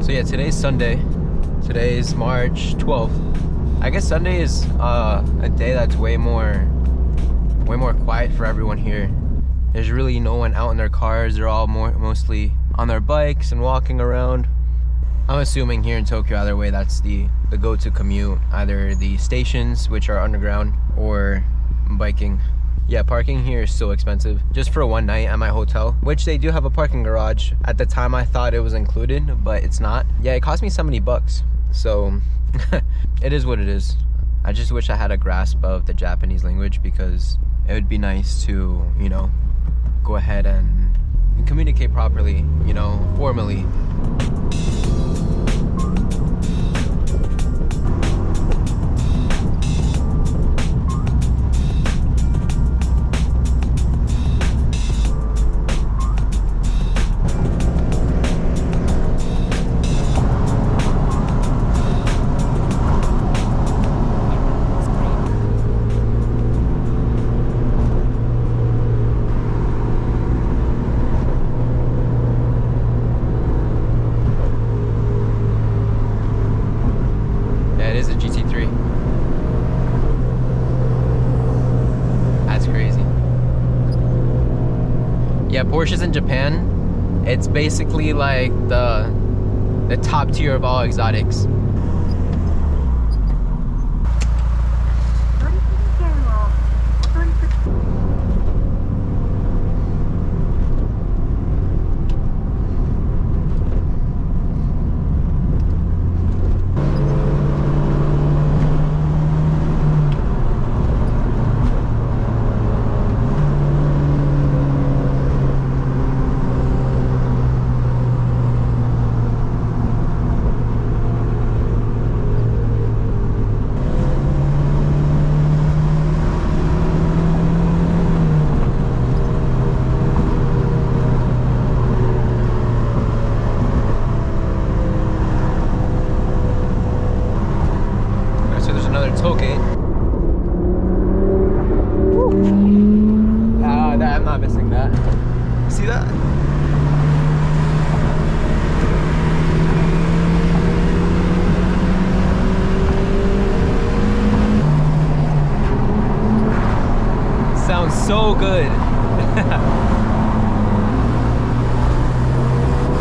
So yeah, today's Sunday. Today is March 12th. I guess Sunday is a day that's way more quiet for everyone here. There's really no one out in their cars. They're all mostly on their bikes and walking around. I'm assuming here in Tokyo, either way, that's the go-to commute. Either the stations, which are underground, or biking. Yeah, parking here is so expensive. Just for one night at my hotel, which they do have a parking garage. At the time, I thought it was included, but it's not. Yeah, it cost me $70. So it is what it is. I just wish I had a grasp of the Japanese language, because it would be nice to, you know, go ahead and communicate properly, you know, formally. Yeah, Porsches in Japan, it's basically like the top tier of all exotics. I'm not missing that. See that? Sounds so good.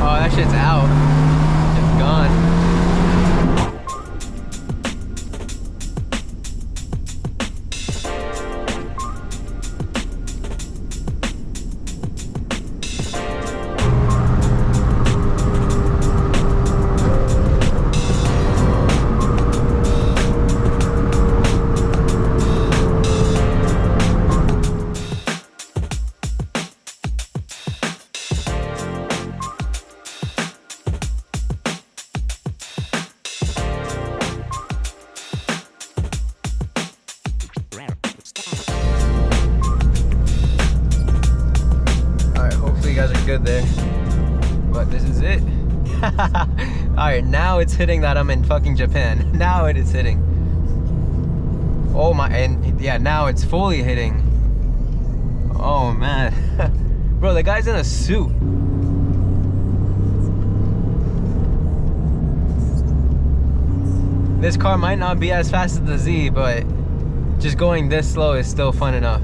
Oh, that shit's out. It's gone. Good there, but this is it. Alright, now it's hitting that I'm in fucking Japan. Now it is hitting. Oh my, and yeah, now it's fully hitting. Oh man. Bro, the guy's in a suit. This car might not be as fast as the Z, but just going this slow is still fun enough.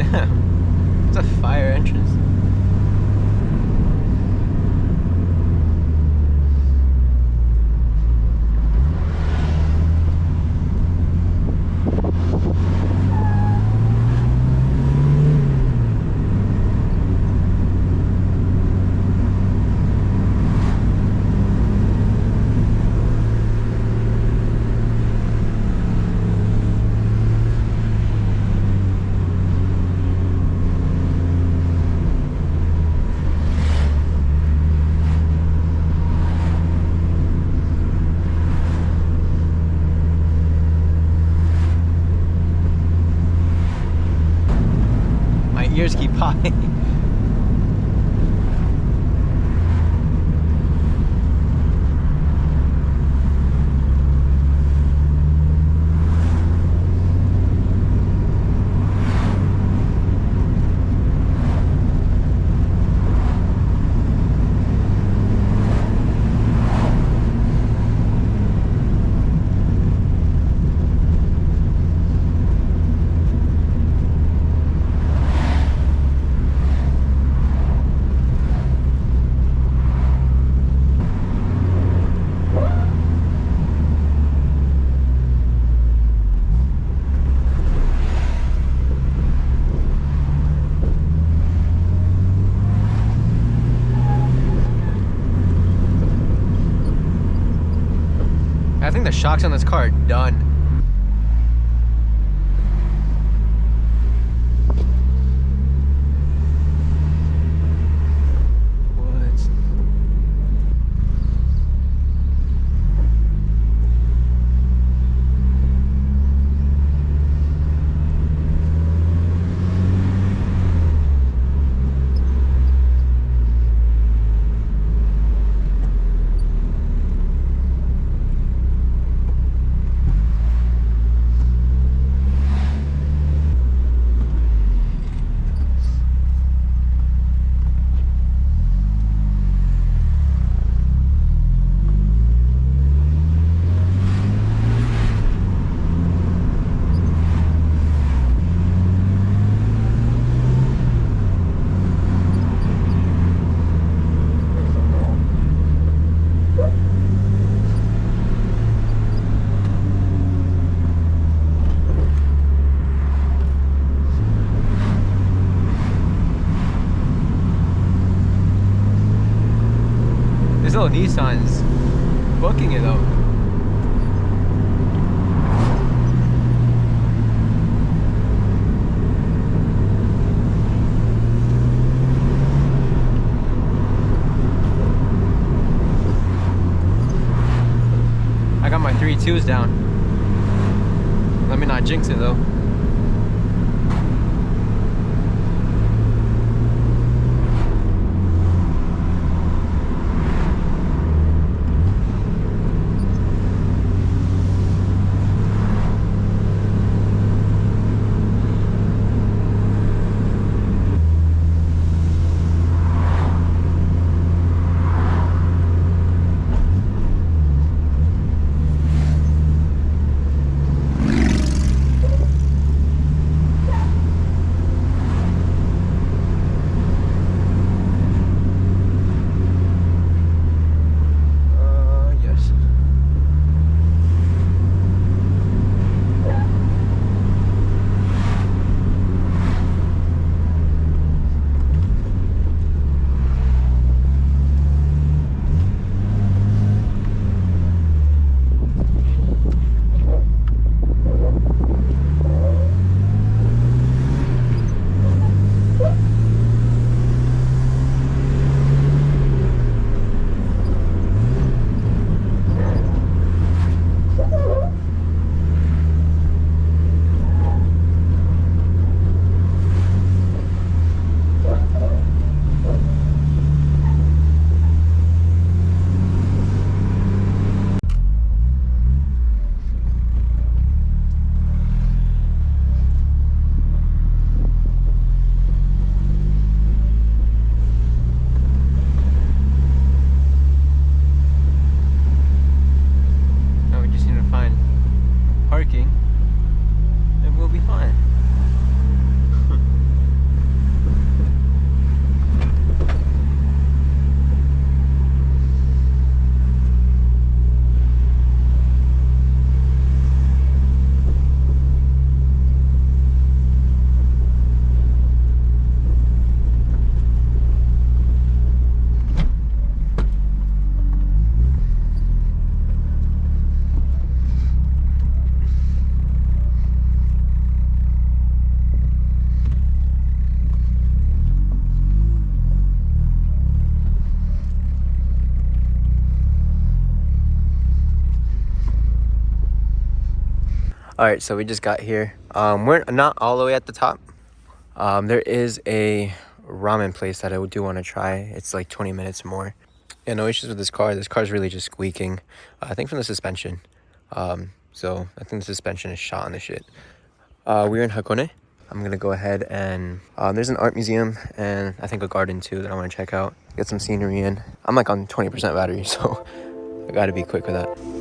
It's a fire entrance. gears keep popping. I think the shocks on this car are done. What? This little Nissan's booking it though. I got my 3.2s down. Let me not jinx it though. All right, so we just got here. We're not all the way at the top, There is a ramen place that I do want to try. It's like 20 minutes more. Yeah, no issues with this car. This car's really just squeaking. I think from the suspension. So I think the suspension is shot on the shit. We're in Hakone. I'm gonna go ahead and there's an art museum and I think a garden too that I want to check out. Get some scenery in. I'm like on 20% battery, so I gotta be quick with that.